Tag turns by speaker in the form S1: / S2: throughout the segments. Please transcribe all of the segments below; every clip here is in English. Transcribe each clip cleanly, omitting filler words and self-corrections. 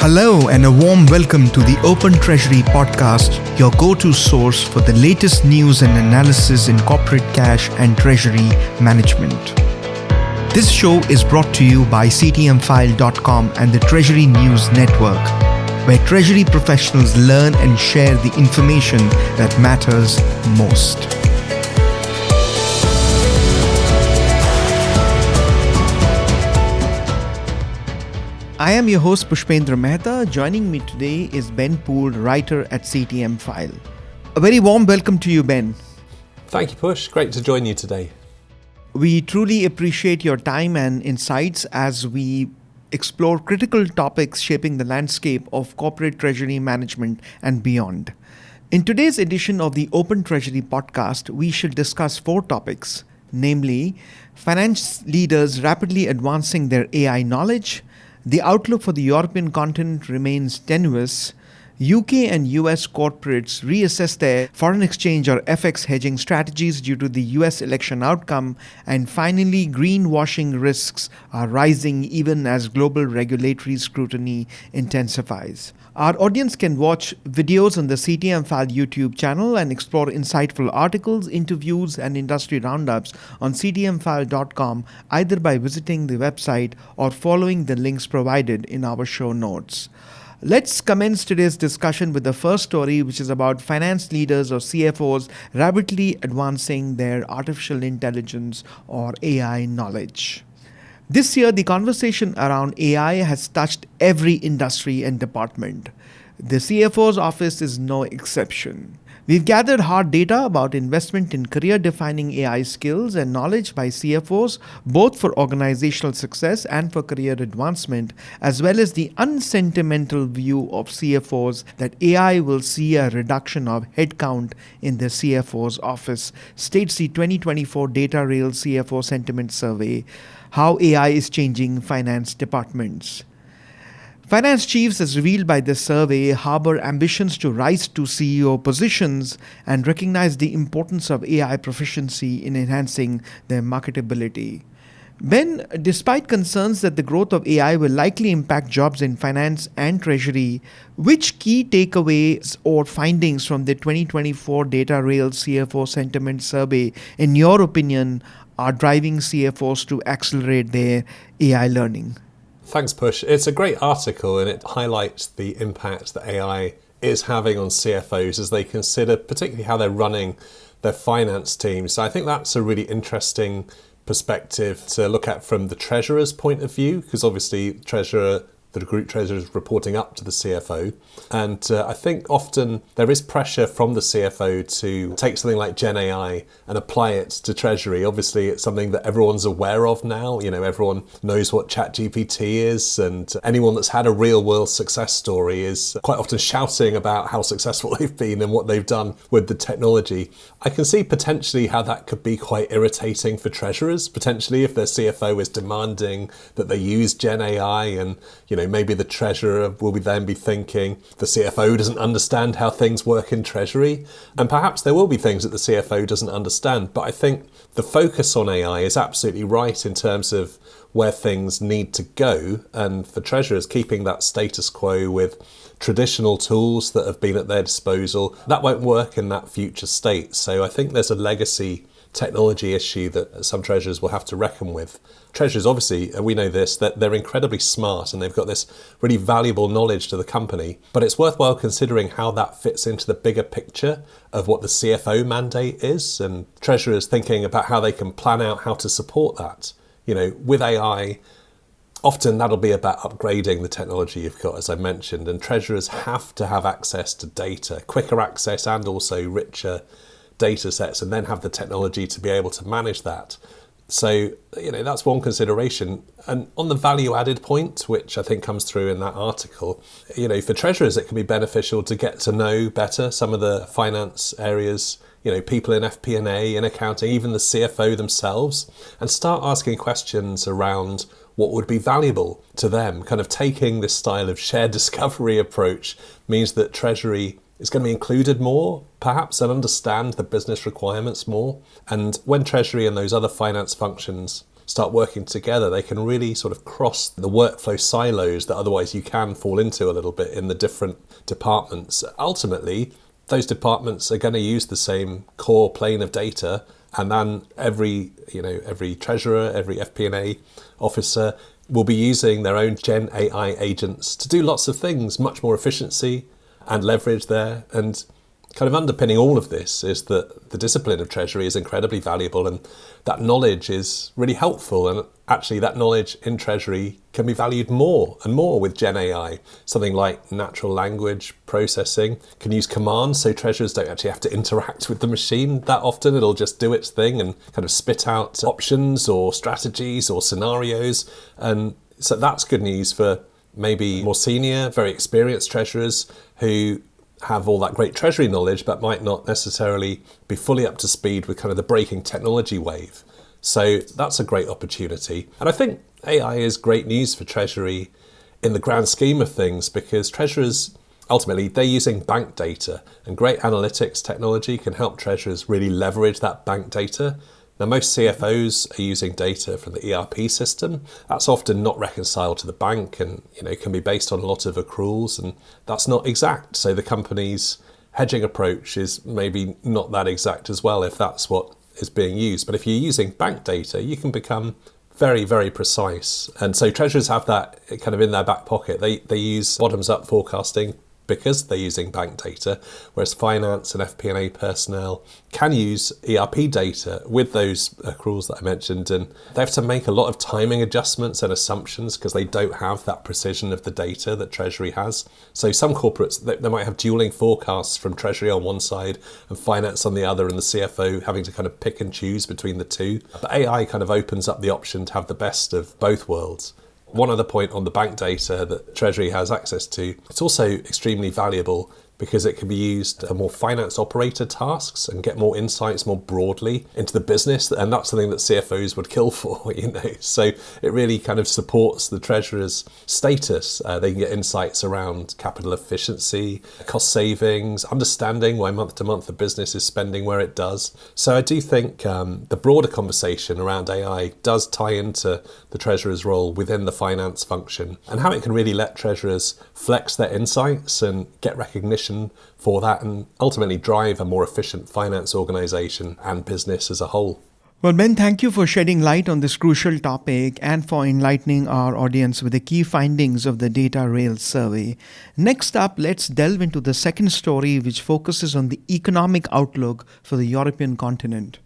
S1: Hello and a warm welcome to the Open Treasury podcast, your go-to source for the latest news and analysis in corporate cash and treasury management. This show is brought to you by CTMfile.com and the Treasury News Network, where treasury professionals learn and share the information that matters most. I am your host Pushpendra Mehta. Joining me today is Ben Poole, writer at CTMfile. A very warm welcome to you, Ben.
S2: Thank you, Push. Great to join you today.
S1: We truly appreciate your time and insights as we explore critical topics shaping the landscape of corporate treasury management and beyond. In today's edition of the Open Treasury podcast, we shall discuss 4 topics, namely finance leaders rapidly advancing their AI knowledge, the outlook for the European continent remains tenuous, UK and US corporates reassess their foreign exchange or FX hedging strategies due to the US election outcome, and finally, greenwashing risks are rising even as global regulatory scrutiny intensifies. Our audience can watch videos on the CTMfile YouTube channel and explore insightful articles, interviews, and industry roundups on CTMfile.com either by visiting the website or following the links provided in our show notes. Let's commence today's discussion with the first story, which is about finance leaders or CFOs rapidly advancing their artificial intelligence or AI knowledge. This year, the conversation around AI has touched every industry and department. The CFO's office is no exception. We've gathered hard data about investment in career-defining AI skills and knowledge by CFOs, both for organizational success and for career advancement, as well as the unsentimental view of CFOs that AI will see a reduction of headcount in the CFO's office, states the 2024 Data Rail CFO Sentiment Survey, how AI is changing finance departments. Finance chiefs, as revealed by this survey, harbor ambitions to rise to CEO positions and recognize the importance of AI proficiency in enhancing their marketability. Ben, despite concerns that the growth of AI will likely impact jobs in finance and treasury, which key takeaways or findings from the 2024 Data Rail CFO Sentiment Survey, in your opinion, are driving CFOs to accelerate their AI learning?
S2: Thanks, Push. It's a great article and it highlights the impact that AI is having on CFOs as they consider particularly how they're running their finance teams. So I think that's a really interesting perspective to look at from the treasurer's point of view, because obviously the group treasurer is reporting up to the CFO. And I think often there is pressure from the CFO to take something like Gen AI and apply it to treasury. Obviously, it's something that everyone's aware of now. You know, everyone knows what ChatGPT is, and anyone that's had a real world success story is quite often shouting about how successful they've been and what they've done with the technology. I can see potentially how that could be quite irritating for treasurers, potentially if their CFO is demanding that they use Gen AI, and maybe the treasurer will then be thinking the CFO doesn't understand how things work in treasury. And perhaps there will be things that the CFO doesn't understand. But I think the focus on AI is absolutely right in terms of where things need to go. And for treasurers, keeping that status quo with traditional tools that have been at their disposal, that won't work in that future state. So I think there's a legacy technology issue that some treasurers will have to reckon with. Treasurers, obviously, we know this, that they're incredibly smart and they've got this really valuable knowledge to the company, but it's worthwhile considering how that fits into the bigger picture of what the CFO mandate is, and treasurers thinking about how they can plan out how to support that. With AI, often that'll be about upgrading the technology you've got, as I mentioned, and treasurers have to have access to data, quicker access and also richer data sets, and then have the technology to be able to manage that. So, that's one consideration. And on the value added point, which I think comes through in that article, for treasurers, it can be beneficial to get to know better some of the finance areas, people in FP&A, in accounting, even the CFO themselves, and start asking questions around what would be valuable to them. Kind of taking this style of shared discovery approach means that treasury is going to be included more, perhaps, and understand the business requirements more. And when treasury and those other finance functions start working together, they can really sort of cross the workflow silos that otherwise you can fall into a little bit in the different departments. Ultimately, those departments are going to use the same core plane of data, and then every treasurer, every FP&A officer will be using their own Gen AI agents to do lots of things, much more efficiency and leverage there. And kind of underpinning all of this is that the discipline of Treasury is incredibly valuable, and that knowledge is really helpful. And actually that knowledge in Treasury can be valued more and more with Gen AI. Something like natural language processing can use commands, so treasurers don't actually have to interact with the machine that often. It'll just do its thing and kind of spit out options or strategies or scenarios. And so that's good news for maybe more senior, very experienced treasurers who have all that great Treasury knowledge but might not necessarily be fully up to speed with kind of the breaking technology wave. So that's a great opportunity. And I think AI is great news for Treasury in the grand scheme of things, because treasurers, ultimately, they're using bank data, and great analytics technology can help treasurers really leverage that bank data. Now, most CFOs are using data from the ERP system. That's often not reconciled to the bank, and can be based on a lot of accruals, and that's not exact. So the company's hedging approach is maybe not that exact as well, if that's what is being used. But if you're using bank data, you can become very, very precise. And so treasurers have that kind of in their back pocket. They use bottoms-up forecasting because they're using bank data, whereas finance and FP&A personnel can use ERP data with those accruals that I mentioned, and they have to make a lot of timing adjustments and assumptions because they don't have that precision of the data that Treasury has. So some corporates, they might have dueling forecasts from Treasury on one side and finance on the other, and the CFO having to kind of pick and choose between the two. But AI kind of opens up the option to have the best of both worlds. One other point on the bank data that Treasury has access to, it's also extremely valuable because it can be used for more finance operator tasks and get more insights more broadly into the business. And that's something that CFOs would kill for, So it really kind of supports the treasurer's status. They can get insights around capital efficiency, cost savings, understanding why month to month the business is spending where it does. So I do think the broader conversation around AI does tie into the treasurer's role within the finance function, and how it can really let treasurers flex their insights and get recognition for that, and ultimately drive a more efficient finance organization and business as a whole.
S1: Well, Ben, thank you for shedding light on this crucial topic and for enlightening our audience with the key findings of the Data Rails survey. Next up, let's delve into the second story, which focuses on the economic outlook for the European continent.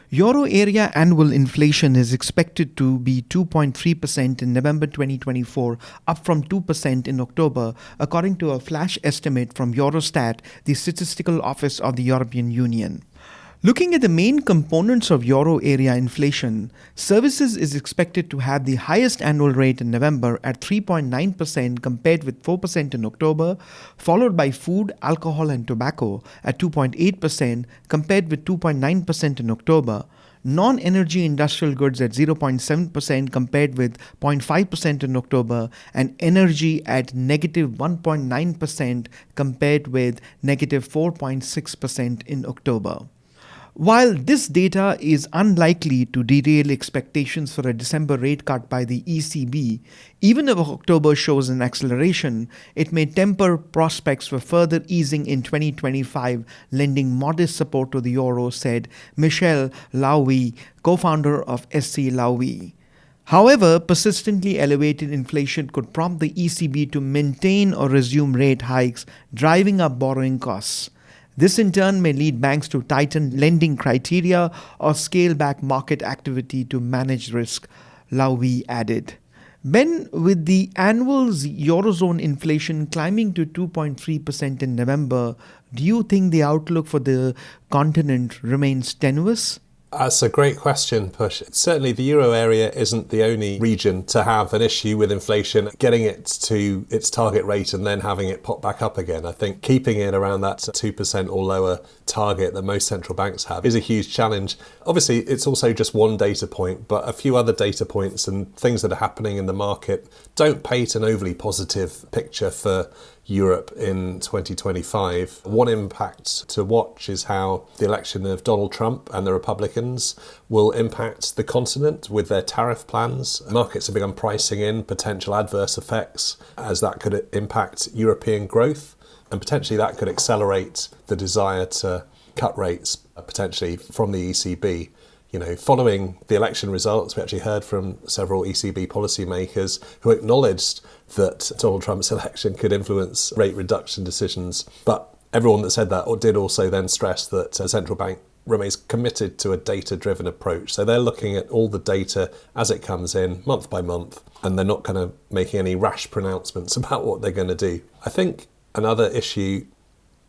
S1: Euro area annual inflation is expected to be 2.3% in November 2024, up from 2% in October, according to a flash estimate from Eurostat, the statistical office of the European Union. Looking at the main components of euro area inflation, services is expected to have the highest annual rate in November at 3.9% compared with 4% in October, followed by food, alcohol and tobacco at 2.8% compared with 2.9% in October, non-energy industrial goods at 0.7% compared with 0.5% in October, and energy at negative 1.9% compared with negative 4.6% in October. While this data is unlikely to derail expectations for a December rate cut by the ECB, even if October shows an acceleration, it may temper prospects for further easing in 2025, lending modest support to the euro, said Michel Lauwy, co-founder of SC Lauwy. However, persistently elevated inflation could prompt the ECB to maintain or resume rate hikes, driving up borrowing costs. This in turn may lead banks to tighten lending criteria or scale back market activity to manage risk, Lauwy added. Ben, with the annual Eurozone inflation climbing to 2.3% in November, do you think the outlook for the continent remains tenuous?
S2: That's a great question, Push. Certainly the euro area isn't the only region to have an issue with inflation, getting it to its target rate and then having it pop back up again. I think keeping it around that 2% or lower target that most central banks have is a huge challenge. Obviously, it's also just one data point, but a few other data points and things that are happening in the market don't paint an overly positive picture for Europe in 2025. One impact to watch is how the election of Donald Trump and the Republicans will impact the continent with their tariff plans. Markets have begun pricing in potential adverse effects as that could impact European growth, and potentially that could accelerate the desire to cut rates potentially from the ECB. Following the election results, we actually heard from several ECB policymakers who acknowledged that Donald Trump's election could influence rate reduction decisions. But everyone that said that did also then stress that a central bank remains committed to a data-driven approach. So they're looking at all the data as it comes in, month by month, and they're not kind of making any rash pronouncements about what they're going to do. I think another issue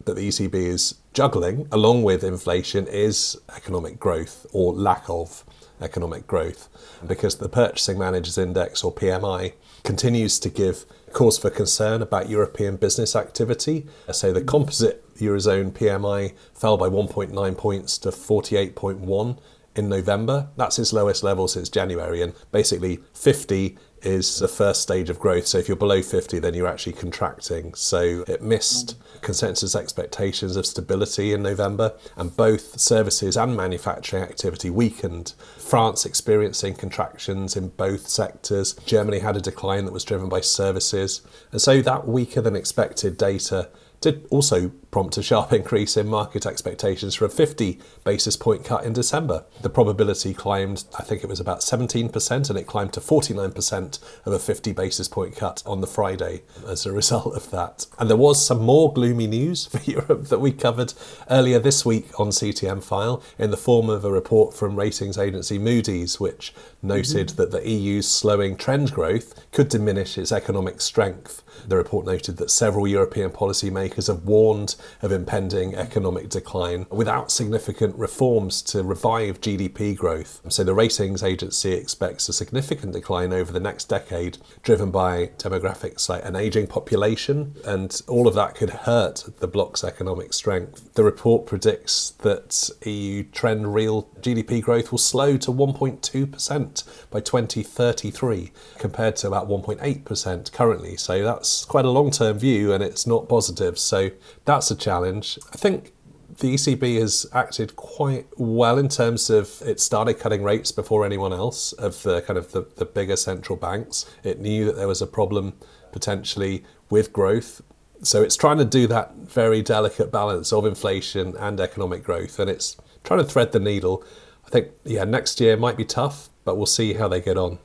S2: that the ECB is juggling, along with inflation, is economic growth or lack of economic growth, because the Purchasing Managers' Index, or PMI, continues to give cause for concern about European business activity. So the composite Eurozone PMI fell by 1.9 points to 48.1 in November. That's its lowest level since January, and basically 50 is the first stage of growth. So if you're below 50, then you're actually contracting. So it missed consensus expectations of stability in November, and both services and manufacturing activity weakened. France experiencing contractions in both sectors. Germany had a decline that was driven by services. And so that weaker than expected data did also prompt a sharp increase in market expectations for a 50 basis point cut in December. The probability climbed, I think it was about 17%, and it climbed to 49% of a 50 basis point cut on the Friday as a result of that. And there was some more gloomy news for Europe that we covered earlier this week on CTMfile in the form of a report from ratings agency Moody's, which noted that the EU's slowing trend growth could diminish its economic strength. The report noted that several European policymakers have warned of impending economic decline without significant reforms to revive GDP growth. So the ratings agency expects a significant decline over the next decade, driven by demographics like an aging population, and all of that could hurt the bloc's economic strength. The report predicts that EU trend real GDP growth will slow to 1.2% by 2033, compared to about 1.8% currently. So that's quite a long-term view, and it's not positive. So that's a challenge. I think the ECB has acted quite well in terms of it started cutting rates before anyone else of the bigger central banks. It knew that there was a problem potentially with growth. So it's trying to do that very delicate balance of inflation and economic growth, and it's trying to thread the needle. I think, next year might be tough, but we'll see how they get on.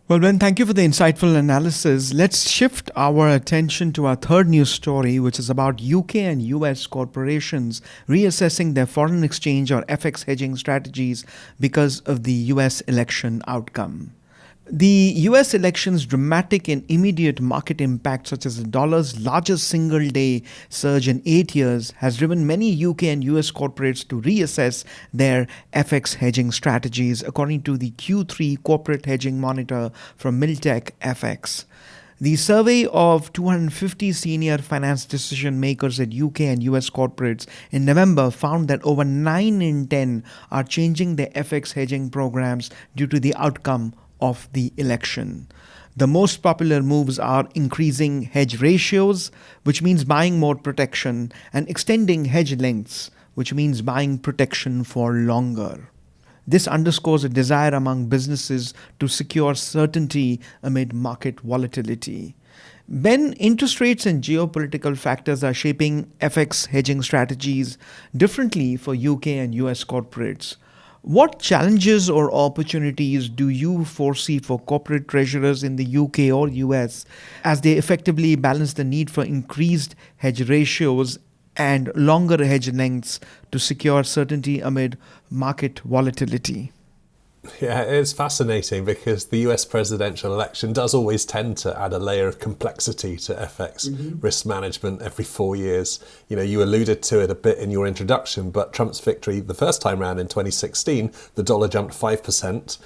S1: Well, Ben, thank you for the insightful analysis. Let's shift our attention to our third news story, which is about UK and US corporations reassessing their foreign exchange or FX hedging strategies because of the US election outcome. The US election's dramatic and immediate market impact, such as the dollar's largest single-day surge in 8 years, has driven many UK and US corporates to reassess their FX hedging strategies, according to the Q3 Corporate Hedging Monitor from Miltech FX. The survey of 250 senior finance decision makers at UK and US corporates in November found that over 9 in 10 are changing their FX hedging programs due to the outcome of the election. The most popular moves are increasing hedge ratios, which means buying more protection, and extending hedge lengths, which means buying protection for longer. This underscores a desire among businesses to secure certainty amid market volatility. Ben, interest rates and geopolitical factors are shaping FX hedging strategies differently for UK and US corporates. What challenges or opportunities do you foresee for corporate treasurers in the UK or US as they effectively balance the need for increased hedge ratios and longer hedge lengths to secure certainty amid market volatility?
S2: Yeah, it's fascinating because the US presidential election does always tend to add a layer of complexity to FX risk management every 4 years. You alluded to it a bit in your introduction, but Trump's victory the first time round in 2016, the dollar jumped 5%,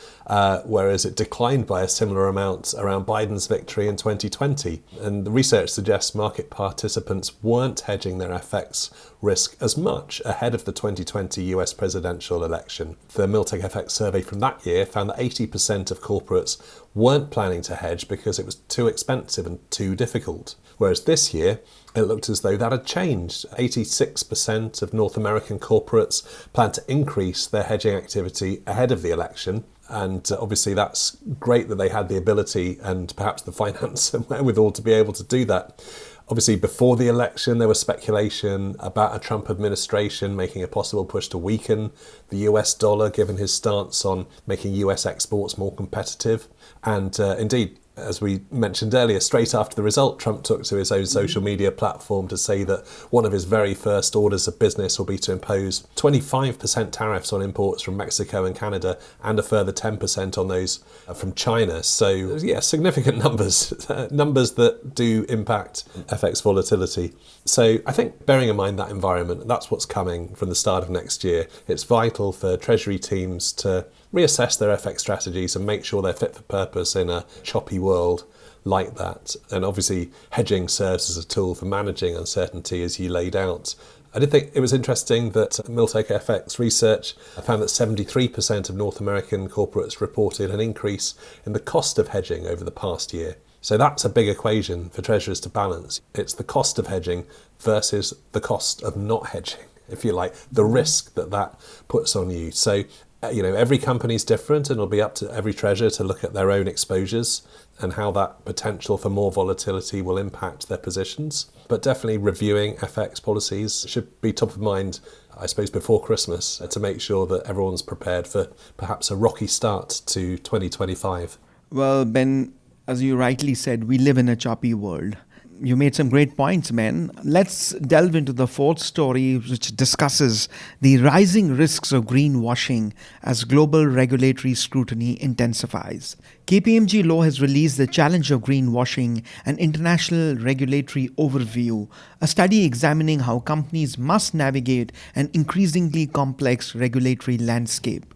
S2: whereas it declined by a similar amount around Biden's victory in 2020. And the research suggests market participants weren't hedging their FX risk as much ahead of the 2020 US presidential election. The Miltech FX survey from that year found that 80% of corporates weren't planning to hedge because it was too expensive and too difficult. Whereas this year, it looked as though that had changed. 86% of North American corporates plan to increase their hedging activity ahead of the election. And obviously that's great that they had the ability and perhaps the finance and wherewithal to be able to do that. Obviously, before the election, there was speculation about a Trump administration making a possible push to weaken the US dollar, given his stance on making US exports more competitive. And indeed, as we mentioned earlier, straight after the result, Trump took to his own social media platform to say that one of his very first orders of business will be to impose 25% tariffs on imports from Mexico and Canada and a further 10% on those from China. So, yeah, significant numbers, numbers that do impact FX volatility. So I think bearing in mind that environment, that's what's coming from the start of next year. It's vital for Treasury teams to reassess their FX strategies and make sure they're fit for purpose in a choppy world like that. And obviously, hedging serves as a tool for managing uncertainty, as you laid out. I did think it was interesting that Miltech FX research found that 73% of North American corporates reported an increase in the cost of hedging over the past year. So that's a big equation for treasurers to balance. It's the cost of hedging versus the cost of not hedging, if you like, the risk that that puts on you. So, every company is different, and it'll be up to every treasurer to look at their own exposures and how that potential for more volatility will impact their positions. But definitely reviewing FX policies should be top of mind, I suppose, before Christmas to make sure that everyone's prepared for perhaps a rocky start to 2025.
S1: Well, Ben, as you rightly said, we live in a choppy world. You made some great points, Ben. Let's delve into the fourth story, which discusses the rising risks of greenwashing as global regulatory scrutiny intensifies. KPMG Law has released The Challenge of Greenwashing, an international regulatory overview, a study examining how companies must navigate an increasingly complex regulatory landscape.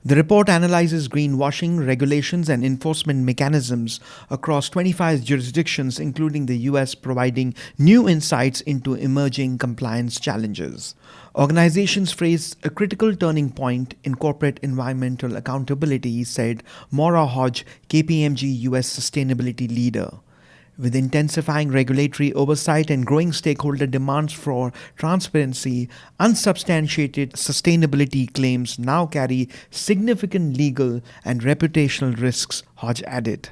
S1: The report analyzes greenwashing regulations and enforcement mechanisms across 25 jurisdictions, including the US, providing new insights into emerging compliance challenges. Organizations face a critical turning point in corporate environmental accountability, said Maura Hodge, KPMG US sustainability leader. With intensifying regulatory oversight and growing stakeholder demands for transparency, unsubstantiated sustainability claims now carry significant legal and reputational risks, Hodge added.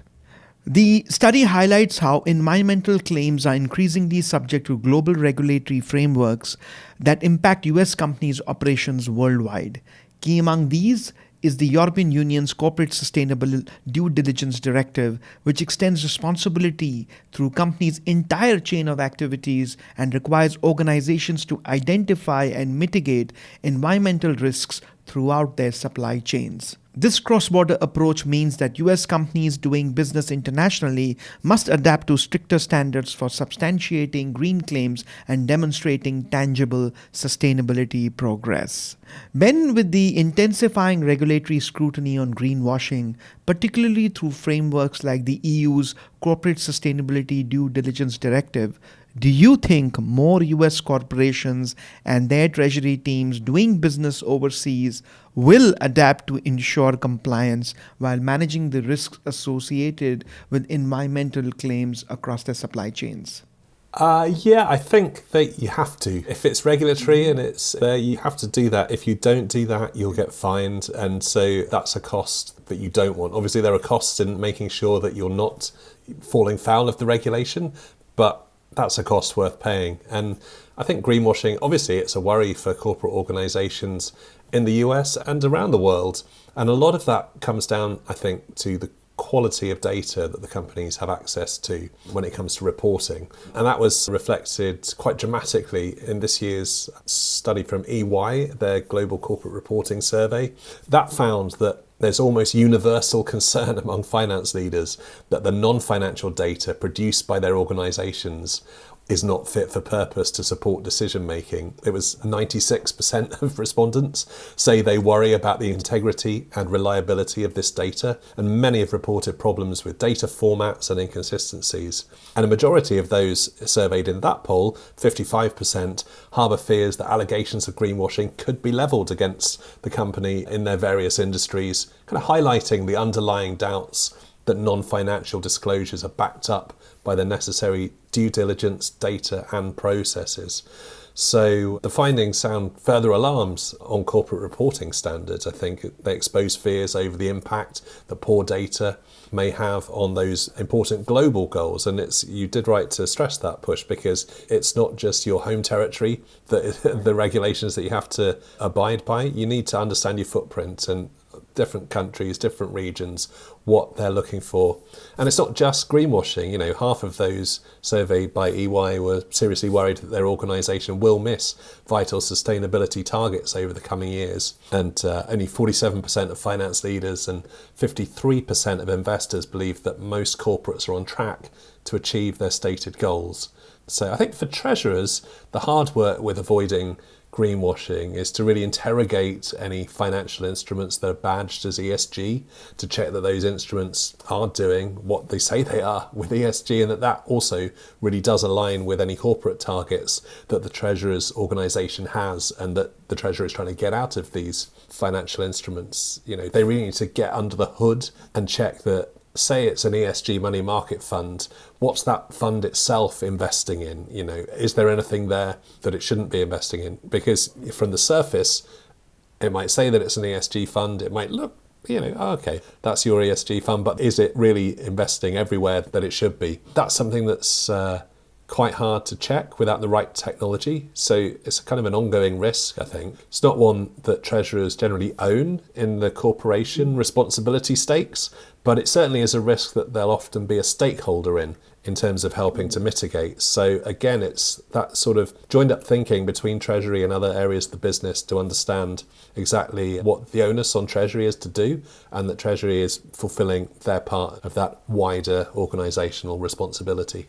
S1: The study highlights how environmental claims are increasingly subject to global regulatory frameworks that impact US companies' operations worldwide. Key among these is the European Union's Corporate Sustainable Due Diligence Directive, which extends responsibility through companies' entire chain of activities and requires organizations to identify and mitigate environmental risks throughout their supply chains. This cross-border approach means that US companies doing business internationally must adapt to stricter standards for substantiating green claims and demonstrating tangible sustainability progress. Ben, with the intensifying regulatory scrutiny on greenwashing, particularly through frameworks like the EU's Corporate Sustainability Due Diligence Directive, do you think more US corporations and their treasury teams doing business overseas will adapt to ensure compliance while managing the risks associated with environmental claims across their supply chains?
S2: Yeah, I think that you have to. If it's regulatory and it's there, you have to do that. If you don't do that, you'll get fined. And so that's a cost that you don't want. Obviously, there are costs in making sure that you're not falling foul of the regulation, but that's a cost worth paying. And I think greenwashing, obviously, it's a worry for corporate organizations in the US and around the world. And a lot of that comes down, I think, to the quality of data that the companies have access to when it comes to reporting. And that was reflected quite dramatically in this year's study from EY, their Global Corporate Reporting Survey. That found that there's almost universal concern among finance leaders that the non-financial data produced by their organizations is not fit for purpose to support decision making. It was 96% of respondents say they worry about the integrity and reliability of this data, and many have reported problems with data formats and inconsistencies. And a majority of those surveyed in that poll, 55%, harbour fears that allegations of greenwashing could be levelled against the company in their various industries, kind of highlighting the underlying doubts that non-financial disclosures are backed up by the necessary due diligence, data and processes. So the findings sound further alarms on corporate reporting standards. I think they expose fears over the impact that poor data may have on those important global goals. And you did right to stress that, Push, because it's not just your home territory, the regulations that you have to abide by. You need to understand your footprint and different countries, different regions, what they're looking for. And it's not just greenwashing. Half of those surveyed by EY were seriously worried that their organisation will miss vital sustainability targets over the coming years. And only 47% of finance leaders and 53% of investors believe that most corporates are on track to achieve their stated goals. So I think for treasurers, the hard work with avoiding greenwashing is to really interrogate any financial instruments that are badged as ESG, to check that those instruments are doing what they say they are with ESG, and that also really does align with any corporate targets that the Treasurer's organisation has and that the Treasurer is trying to get out of these financial instruments. They really need to get under the hood and check that, say it's an ESG money market fund, what's that fund itself investing in? Is there anything there that it shouldn't be investing in? Because from the surface, it might say that it's an ESG fund. It might look, okay, that's your ESG fund, but is it really investing everywhere that it should be? That's something that's quite hard to check without the right technology. So it's kind of an ongoing risk, I think. It's not one that treasurers generally own in the corporation responsibility stakes, but it certainly is a risk that they'll often be a stakeholder in terms of helping to mitigate. So again, it's that sort of joined up thinking between Treasury and other areas of the business to understand exactly what the onus on Treasury is to do, and that Treasury is fulfilling their part of that wider organisational responsibility.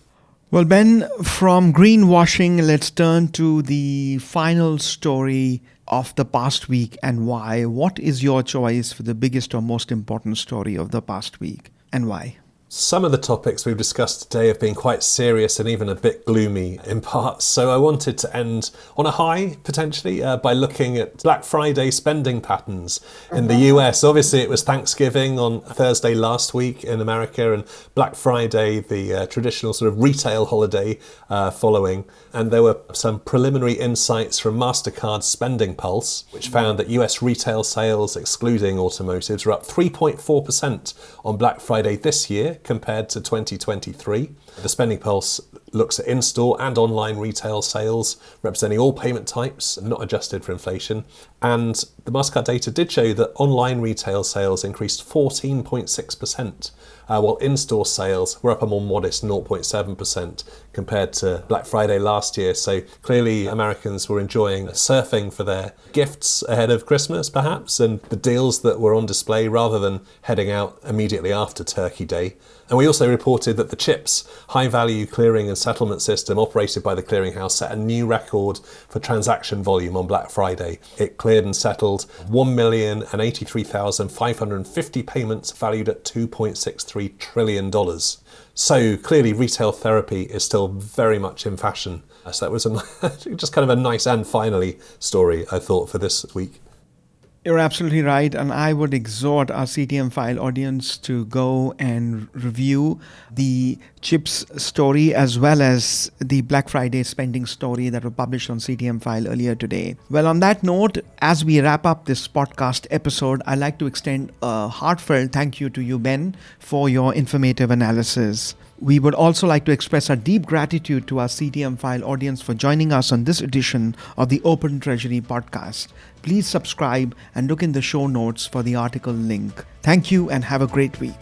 S1: Well, Ben, from greenwashing, let's turn to the final story of the past week and why. What is your choice for the biggest or most important story of the past week and why?
S2: Some of the topics we've discussed today have been quite serious and even a bit gloomy in parts. So I wanted to end on a high, potentially, by looking at Black Friday spending patterns in the US. Obviously, it was Thanksgiving on Thursday last week in America, and Black Friday, the traditional sort of retail holiday following. And there were some preliminary insights from MasterCard's Spending Pulse, which found that US retail sales, excluding automotives, were up 3.4% on Black Friday this year compared to 2023. The Spending Pulse looks at in-store and online retail sales, representing all payment types, not adjusted for inflation. And the MasterCard data did show that online retail sales increased 14.6%, while in-store sales were up a more modest 0.7% compared to Black Friday last year. So clearly Americans were enjoying surfing for their gifts ahead of Christmas, perhaps, and the deals that were on display rather than heading out immediately after Turkey Day. And we also reported that the CHIPS high-value clearing and settlement system operated by the clearinghouse set a new record for transaction volume on Black Friday. It cleared and settled 1,083,550 payments valued at $2.63 trillion. So clearly retail therapy is still very much in fashion. So that was just kind of a nice and finally story, I thought, for this week.
S1: You're absolutely right, and I would exhort our CTMfile audience to go and review the CHIPS story as well as the Black Friday spending story that were published on CTMfile earlier today. Well, on that note, as we wrap up this podcast episode, I'd like to extend a heartfelt thank you to you, Ben, for your informative analysis. We would also like to express our deep gratitude to our CTMfile audience for joining us on this edition of the Open Treasury podcast. Please subscribe and look in the show notes for the article link. Thank you and have a great week.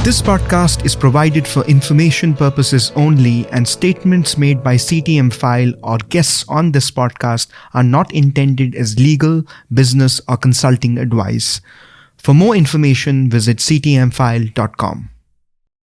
S1: This podcast is provided for information purposes only, and statements made by CTMfile or guests on this podcast are not intended as legal, business, or consulting advice. For more information, visit ctmfile.com.